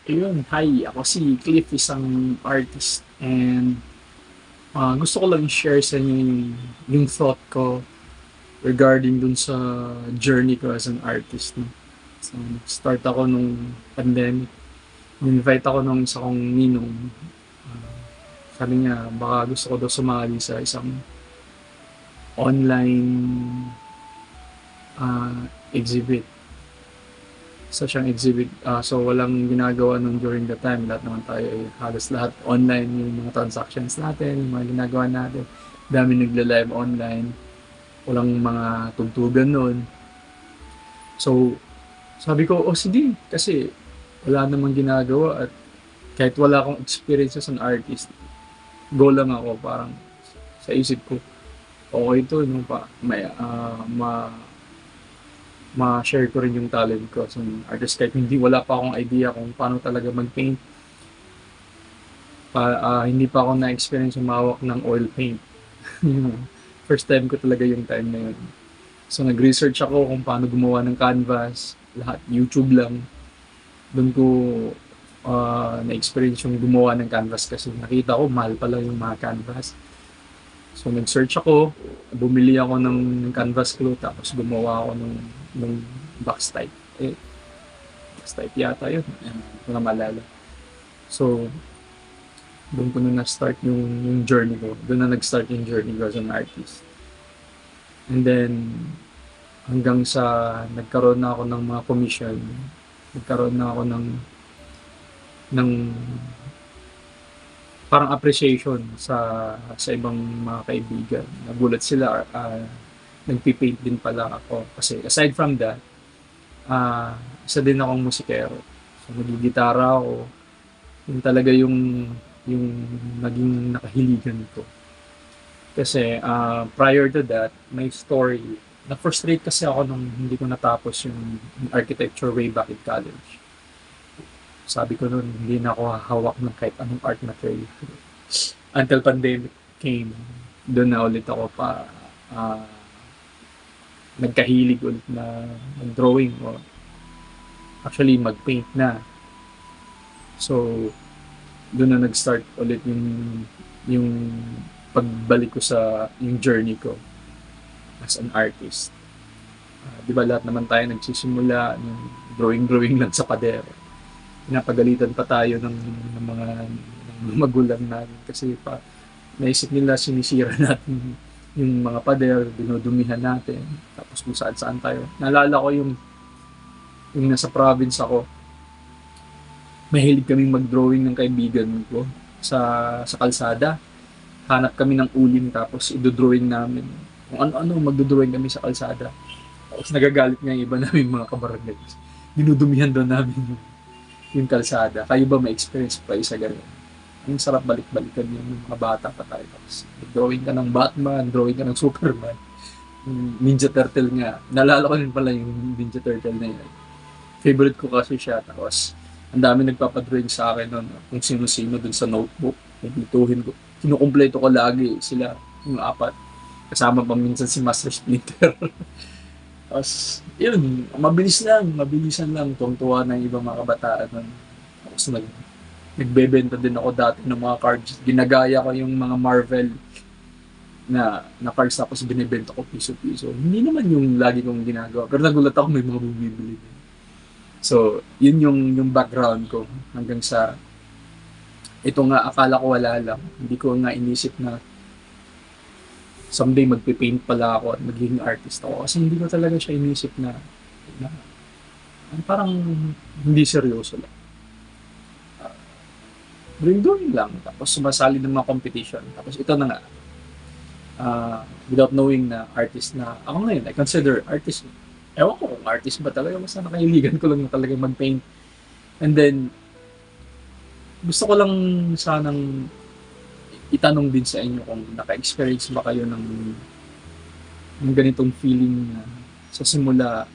Ayun, hi, ako si Cliff, isang artist and gusto ko lang share sa inyo yung thought ko regarding dun sa journey ko as an artist. No? So, start ako nung pandemic. Invite ako nung isa kong ninong. Uh, Sabi niya, baka gusto ko daw sumali sa isang online exhibit. Sa siyang exhibit. So, walang ginagawa nung during the time. Lahat naman tayo, halos lahat online yung mga transactions natin, yung mga ginagawa natin. Dami nagla-live online. Walang mga tugtugan nun. So, sabi ko, oh sige, kasi wala namang ginagawa at kahit wala akong experience as an artist, go lang ako, parang sa isip ko, okay to, no, ma-share ko rin yung talent ko as an artist kahit hindi wala pa akong idea kung paano talaga mag-paint. Hindi pa ako na-experience humawak ng oil paint. First time ko talaga yung time na yun. So nag-research ako kung paano gumawa ng canvas, lahat YouTube lang. Doon ko na-experience yung gumawa ng canvas kasi nakita ko mahal pala yung mga canvas. So nag-search ako, bumili ako ng canvas glue tapos gumawa ako ng box type. Box type yata yun. Hindi ko na maalala. So doon ko na na-start yung journey ko. Doon na nag-start yung journey ko as an artist. And then, hanggang sa nagkaroon na ako ng mga commission, nagkaroon na ako ng parang appreciation sa ibang mga kaibigan. Nagulat sila, nagpipaint din pala ako. Kasi aside from that, isa din akong musikero. So, nagigitara ako. Yun talaga yung naging nakahiligan ko. Kasi prior to that, my story, na-frustrate kasi ako nung hindi ko natapos yung architecture way back in college. Sabi ko noon, hindi na ako hahawak ng kahit anong art material. Until pandemic came, doon na ulit ako uh, nagkahilig ulit na mag-drawing o actually mag-paint na. So, doon na nag-start ulit yung pagbalik ko sa yung journey ko as an artist. Di ba lahat naman tayo nagsisimula ng drawing lang sa pader. Pinapagalitan pa tayo ng magulang natin kasi naisip nila sinisira natin yung mga pader, dinudumihan natin. Tapos kung saan tayo. Naalala ko yung nasa province ako, mahilig kaming mag-drawing ng kaibigan ko sa kalsada. Hanap kami ng uling tapos idodrawing namin. Kung ano-ano, magdodrawing kami sa kalsada. Tapos nagagalit nga yung iba namin mga kabarangay. Dinudumihan daw namin yung kalsada. Kayo ba may experience pa isa ganun? Ang sarap balik-balikan yung mga bata pa tayo. Tapos drawing ka ng Batman, drawing ka ng Superman. Yung Ninja Turtle nga. Naalala ko rin pala yung Ninja Turtle na yun. Favorite ko kasi siya. Tapos ang dami nagpapadrawing sa akin noon. Kung sino-sino dun sa notebook. Kumpletuhin ko. Kinukumpleto ko lagi sila. Yung apat. Kasama pa minsan si Master Splinter. Tapos, yun, mabilisan lang. Tuwang-tuwa ng ibang mga kabataan nun. Tapos nagbebenta din ako dati ng mga cards. Ginagaya ko yung mga Marvel na cards tapos binibenta ko piso-piso. Hindi naman yung lagi kong ginagawa. Pero nagulat ako may mga bumibili. So, yun yung background ko hanggang sa ito nga akala ko wala lang. Hindi ko nga inisip na someday magpipaint pala ako at magiging artist ako. Kasi hindi ko talaga siya inisip na parang hindi seryoso lang. Drawing lang. Tapos sumasali ng mga competition. Tapos ito na nga. Without knowing na artist na ako ngayon, I consider artist. Ewan ko kung artist ba talaga. Basta nakahiligan ko lang na talaga mag-paint. And then, gusto ko lang sanang itanong din sa inyo kung naka-experience ba kayo ng ganitong feeling na sa simula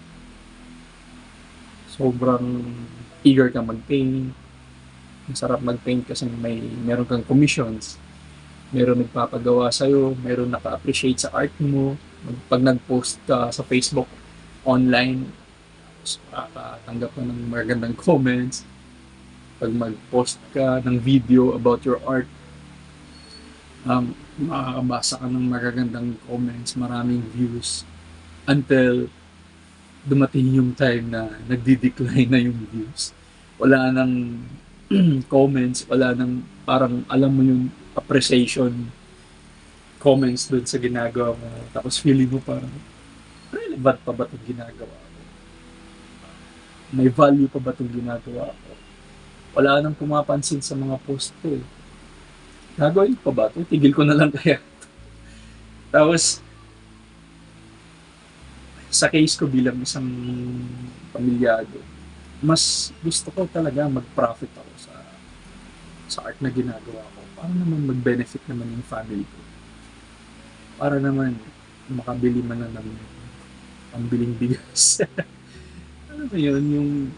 sobrang eager kang mag-paint. Masarap mag-paint kasi meron kang commissions. Meron nagpapagawa sa'yo, meron naka-appreciate sa art mo. Pag nag-post ka sa Facebook online, makakatanggap ka ng magandang comments. Pag mag-post ka ng video about your art, makakabasa ka ng magagandang comments, maraming views, until dumating yung time na nagdi-decline na yung views. Wala nang comments, wala nang parang alam mo yung appreciation comments dun sa ginagawa mo. Tapos feeling mo parang relevant pa ba itong ginagawa ko? May value pa ba itong ginagawa ko? Wala nang pumapansin sa mga post ko eh. Gagawin ko pa ba ito? Tigil ko na lang kaya. Tapos, sa case ko bilang isang pamilyado, mas gusto ko talaga mag-profit ako sa art na ginagawa ko. Para naman mag-benefit naman yung family ko. Para naman makabili man na ng pambiling bigas. Ano ba yun?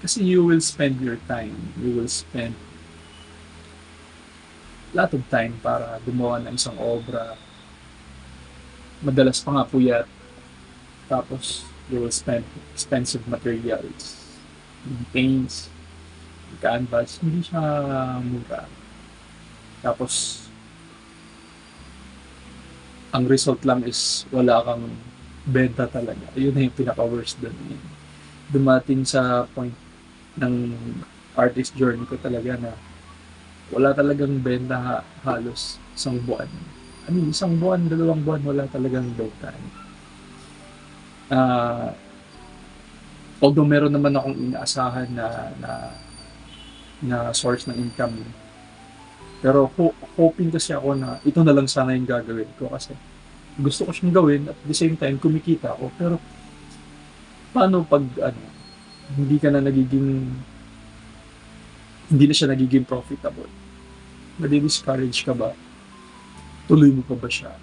Kasi you will spend your time. You will spend lot of time para gumawa ng isang obra. Madalas pa nga puyat. Tapos, you will spend expensive materials. Yung paints, yung canvas, hindi siya mura. Tapos, ang result lang is wala kang benta talaga. Yun na yung pinaka-worst doon. Dumating sa point ng artist journey ko talaga na wala talagang benta halos isang buwan. Isang buwan, 2 buwan, wala talagang benta. Although meron naman akong inaasahan na source ng income, pero hoping kasi ako na ito na lang sana yung gagawin ko kasi gusto ko siyang gawin at the same time kumikita ako. Pero paano pag hindi ka na hindi na siya nagiging profitable? Madi-discourage ka ba? Tuloy mo pa ba siya?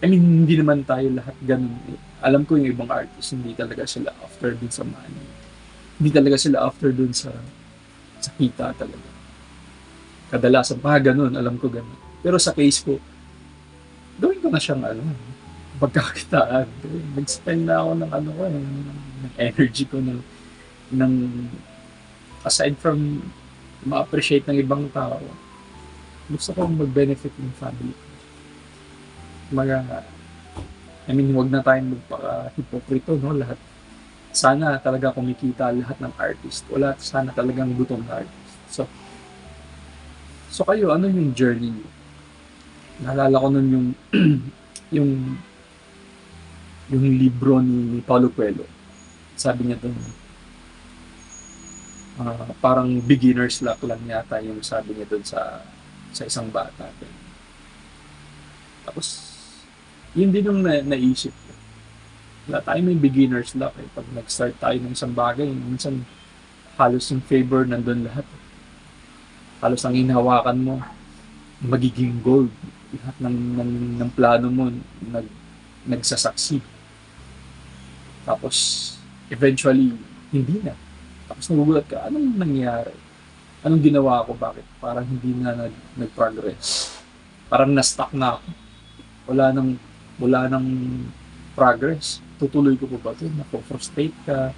I mean, hindi naman tayo lahat ganun eh. Alam ko yung ibang artists, hindi talaga sila after dun sa money. Hindi talaga sila after dun sa kita talaga. Kadalasan pa ganun, alam ko ganun. Pero sa case ko, gawin ko na siyang pagkakitaan. Nag-spend na ako ng ng energy ko ng aside from ma-appreciate ng ibang tao, gusto ko mag-benefit ng family. Huwag na tayong magpaka-hipokrito, no? Lahat. Sana talaga kumikita lahat ng artist. Wala sana talagang gutom na artist. So kayo, ano yung journey niyo? Naalala ko nun yung yung yung libro ni Paulo Coelho. Sabi niya dun, parang beginner's luck lang yata yung sabi niya dun sa isang bata. Tapos, yun din yung naisip ko. Wala tayo may beginner's luck eh. Pag nag-start tayo ng isang bagay, minsan halos yung favor nandun lahat. Halos ang hinahawakan mo, magiging gold. Lahat ng plano mo nagsasucceed. Tapos, eventually, hindi na. Tapos nagugulat ka, anong nangyari? Anong ginawa ko? Bakit? Parang hindi na nag-progress. Parang na-stuck na ako. Wala nang progress. Tutuloy ko pa ba ito? Nako-frustrate ka.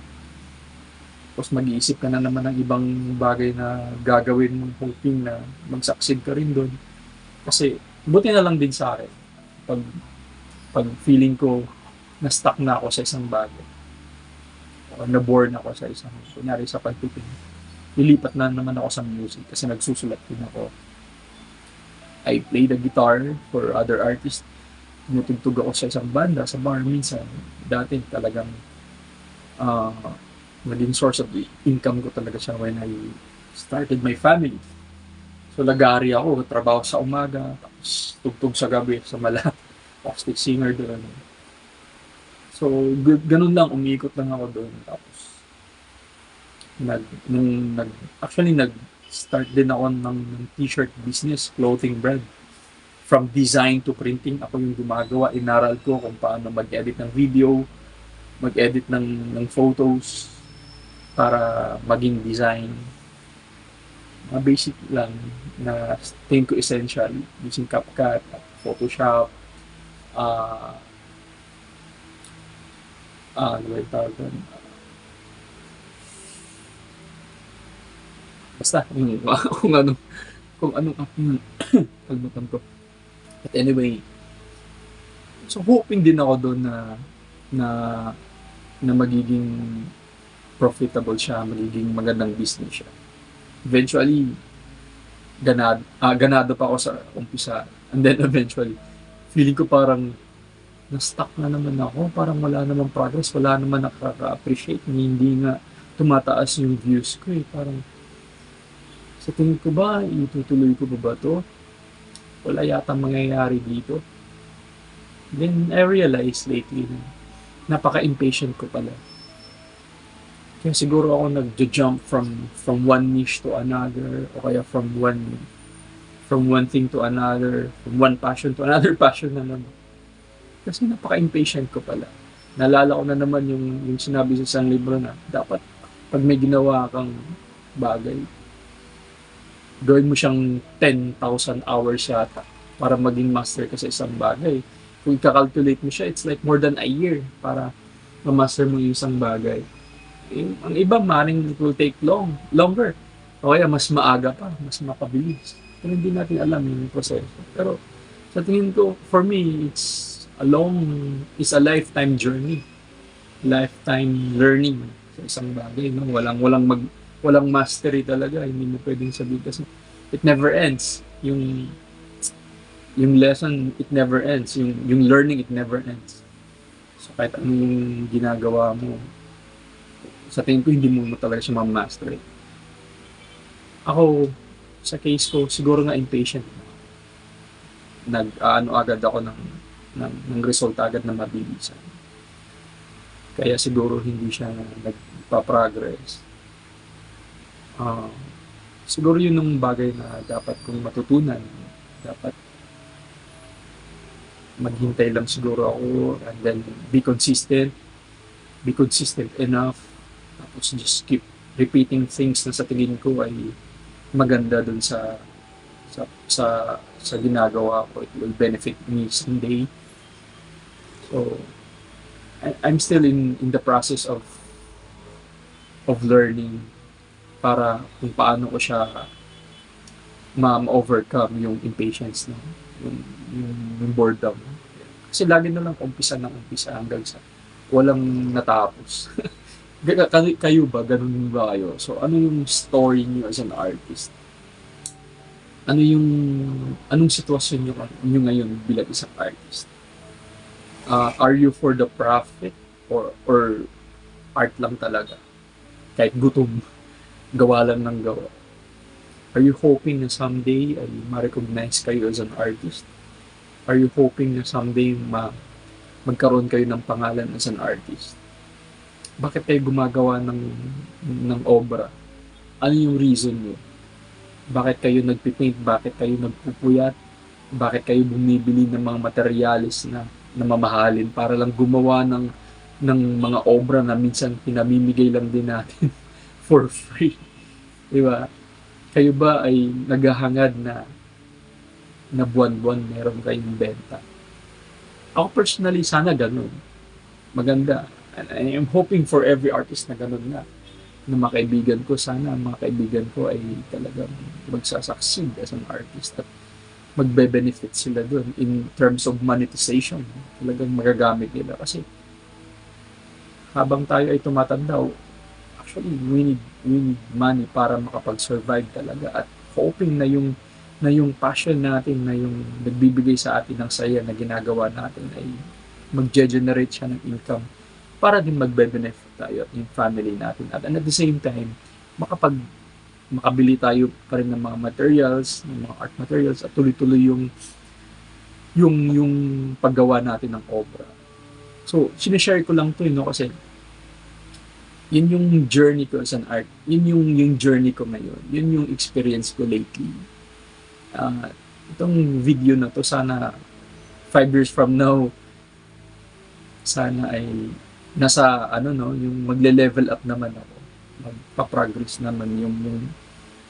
Tapos mag-iisip ka na naman ng ibang bagay na gagawin mong hoping na mag-succeed ka rin doon. Kasi, buti na lang din sa akin. Pag feeling ko na-stuck na ako sa isang bagay. O na-bored na ako sa isang, kunyari sa pagpipin. Lilipat na naman ako sa music kasi nagsusulat din ako. I play the guitar for other artists. Tumutugtog ako sa isang banda, sa bar minsan. Dati talagang naging source of income ko talaga siya when I started my family. So lagari ako, trabaho sa umaga, tapos tugtog sa gabi sa Malate, acoustic singer doon. So ganun lang, umiikot lang ako doon. Tapos nag-start din ako ng t-shirt business, clothing brand. From design to printing, ako yung gumagawa. Inaral ko kung paano mag-edit ng video, mag-edit ng photos para maging design. Mga basic lang na tingin ko essential using CapCut, Photoshop, ano ba yung tawag doon? Basta, yung, kung ano, kung anong kalimutan ko. But anyway, so hoping din ako doon na na magiging profitable siya, magiging magandang business siya. Eventually, ganado pa ako sa umpisa. And then eventually, feeling ko parang na-stuck na naman ako. Parang wala namang progress, wala naman nakaka-appreciate. Hindi nga tumataas yung views ko eh. Parang sa tingin ko ba, itutuloy ko ba to? Wala yata mangyayari dito. Then I realized lately na napaka-impatient ko pala. Kaya siguro ako nag-jump from one niche to another, o kaya from one thing to another, from one passion to another passion na naman. Kasi napaka-impatient ko pala. Naalala ko na naman yung sinabi sa isang libro na dapat pag may ginawa kang bagay, gawin mo siyang 10,000 hours yata para maging master ka sa isang bagay. Kung i-calculate mo siya, it's like more than a year para ma-master mo yung isang bagay. Ang iba, maring it will take longer. O kaya mas maaga pa, mas mapabilis. Pero hindi natin alam yung proseso. Pero sa tingin ko, for me, it's a lifetime journey. Lifetime learning sa isang bagay. No? Walang mastery talaga. Hindi mo pwedeng sabihin kasi it never ends. Yung lesson, it never ends. Yung learning, it never ends. So kahit anong ginagawa mo, sa tingin ko, hindi mo talaga siya ma-master. Ako, sa case ko, siguro nga impatient. Nag-ano agad ako ng result agad na mabilisan. Kaya siguro hindi siya nagpa-progress. Siguro yun yung bagay na dapat kong matutunan. Dapat maghintay lang siguro ako and then be consistent enough, tapos just keep repeating things na sa tingin ko ay maganda dun sa ginagawa ko. It will benefit me someday. So I'm still in the process of learning para kung paano ko siya ma-overcome yung impatience na yung boredom. Kasi lagi na lang umpisa hanggang sa walang natapos. Kayo ba? Ganun ba kayo? So, ano yung story niyo as an artist? Anong sitwasyon niyo ngayon bilang isang artist? Are you for the profit or art lang talaga? Kahit gutom, gawa lang ng gawa. Are you hoping na someday ay ma-recognize kayo as an artist? Are you hoping na someday magkaroon kayo ng pangalan as an artist? Bakit kayo gumagawa ng obra? Ano yung reason nyo? Bakit kayo nagpipaint? Bakit kayo nagpupuyat? Bakit kayo bumibili ng mga materialis na mamahalin para lang gumawa ng mga obra na minsan pinamimigay lang din natin for free? Diba? Kayo ba ay naghahangad na buwan-buwan meron kayong benta? Ako personally, sana ganun. Maganda. And I am hoping for every artist na ganun na mga kaibigan ko. Sana mga kaibigan ko ay talagang magsasucceed as an artist at magbe-benefit sila dun in terms of monetization. Talagang magagamit nila kasi habang tayo ay tumatanda, actually, we need money para makapag-survive talaga at hoping na yung passion natin, na yung nagbibigay sa atin ng saya na ginagawa natin ay mag-generate siya ng income para din magbe-benefit tayo at yung family natin. At the same time, makabili tayo pa rin ng mga materials, ng mga art materials at tuloy-tuloy yung paggawa natin ng obra. So, sinishare ko lang to, kasi yun yung journey ko as an art. Yun yung journey ko ngayon. Yun yung experience ko lately. Itong video na to, sana 5 years from now, sana ay nasa yung magle-level up naman ako. Magpa-progress naman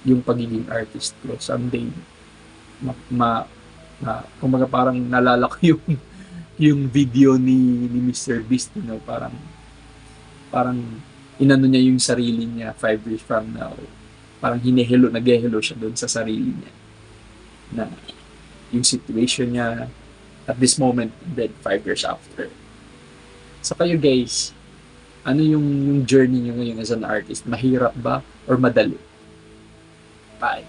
yung pagiging artist ko. Someday, kumbaga parang nalala ko yung video ni Mr. Beast, parang inano niya yung sarili niya 5 years from now. parang hinehelo, naghehelo siya doon sa sarili niya na yung situation niya at this moment, then 5 years after. So kayo guys, ano yung journey niyo ngayon as an artist? Mahirap ba or madali? Bye.